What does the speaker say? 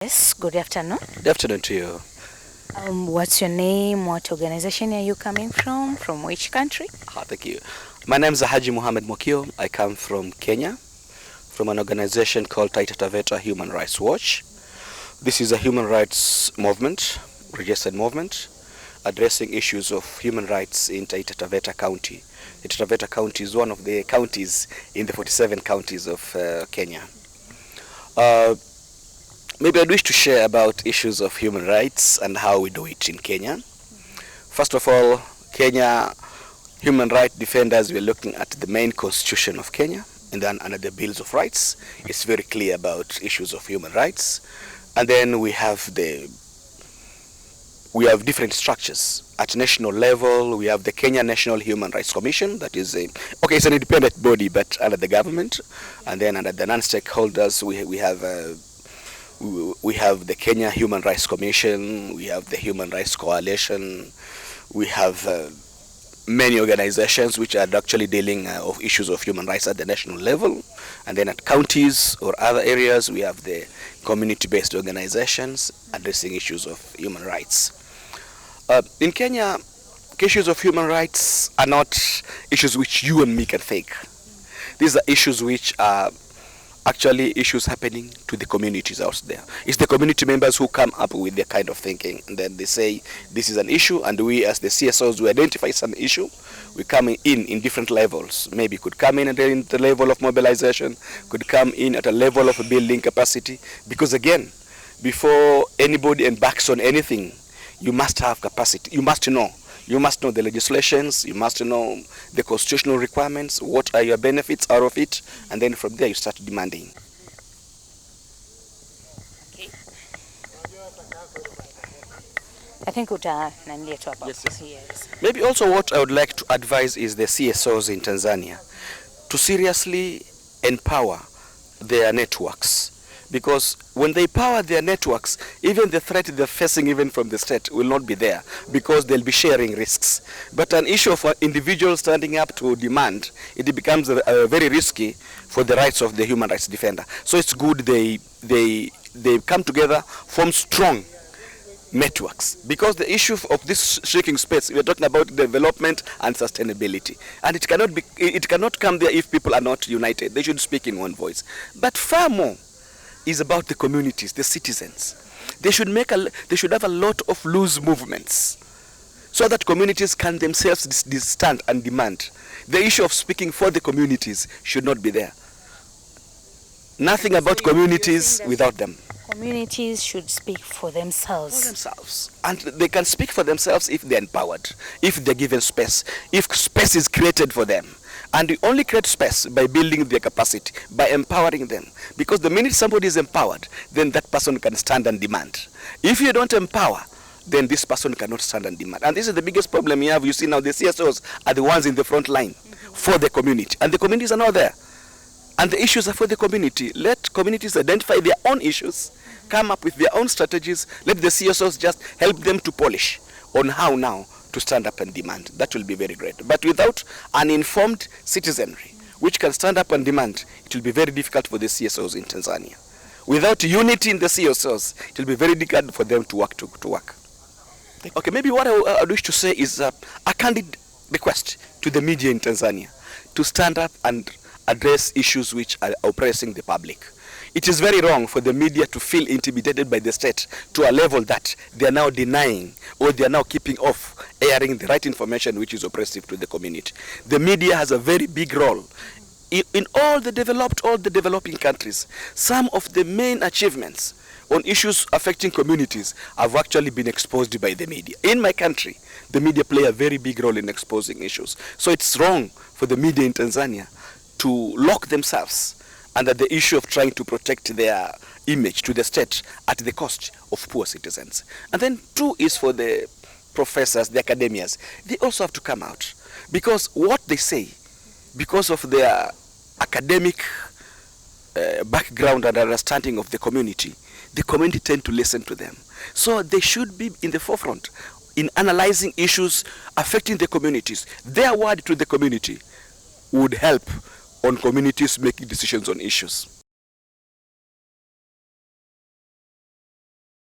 Yes, good afternoon. Good afternoon to you. What's your name? What organization are you coming from? From which country? Thank you. My name is Haji Muhammad Mokio. I come from Kenya, from an organization called Taita Taveta Human Rights Watch. This is a human rights movement, registered movement, addressing issues of human rights in Taita Taveta County. Taita Taveta County is one of the counties in the 47 counties of Kenya. Maybe I'd wish to share about issues of human rights and how we do it in Kenya. First of all, Kenya human rights defenders, we're looking at the main constitution of Kenya, and then under the bills of rights, it's very clear about issues of human rights. And then we have different structures. At national level, we have the Kenya National Human Rights Commission, that is it's an independent body, but under the government. And then under the non-stakeholders, we have the Kenya Human Rights Commission, we have the Human Rights Coalition, we have many organizations which are actually dealing of issues of human rights at the national level. And then at counties or other areas, we have the community-based organizations addressing issues of human rights. In Kenya, issues of human rights are not issues which you and me can think. These are issues which are actually issues happening to the communities out there. It's the community members who come up with their kind of thinking, and then they say this is an issue, and we as the CSOs, we identify some issue. We come in different levels. Maybe could come in at the level of mobilization, could come in at a level of building capacity, because again, before anybody embarks on anything, you must have capacity. You must know the legislations, you must know the constitutional requirements, what are your benefits out of it, and then from there you start demanding. Okay. I think yes. Maybe also what I would like to advise is the CSOs in Tanzania to seriously empower their networks. Because when they power their networks, even the threat they're facing even from the state will not be there, because they'll be sharing risks. But an issue of an individual standing up to demand, it becomes very risky for the rights of the human rights defender. So it's good they come together, form strong networks, because the issue of this shrinking space, we're talking about development and sustainability, and it cannot come there if people are not united. They should speak in one voice. But far more is about the communities, the citizens. They should have a lot of loose movements, so that communities can themselves stand and demand. The issue of speaking for the communities should not be there. Nothing about communities without them. Communities should speak for themselves. And they can speak for themselves if they're empowered, if they're given space, if space is created for them. And we only create space by building their capacity, by empowering them. Because the minute somebody is empowered, then that person can stand and demand. If you don't empower, then this person cannot stand and demand. And this is the biggest problem you have. You see now the CSOs are the ones in the front line for the community. And the communities are not there. And the issues are for the community. Let communities identify their own issues, come up with their own strategies. Let the CSOs just help them to polish on how now to stand up and demand. That will be very great. But without an informed citizenry which can stand up and demand, it will be very difficult for the CSOs in Tanzania. Without unity in the CSOs, it will be very difficult for them to work. Okay, maybe what I wish to say is a candid request to the media in Tanzania to stand up and address issues which are oppressing the public. It is very wrong for the media to feel intimidated by the state to a level that they are now denying, or they are now keeping off airing the right information which is oppressive to the community. The media has a very big role. In all the developing countries, some of the main achievements on issues affecting communities have actually been exposed by the media. In my country, the media play a very big role in exposing issues. So it's wrong for the media in Tanzania to lock themselves under the issue of trying to protect their image to the state at the cost of poor citizens. And then two is for the professors, the academias. They also have to come out, because what they say, because of their academic background and understanding of the community tend to listen to them. So they should be in the forefront in analyzing issues affecting the communities. Their word to the community would help on communities making decisions on issues.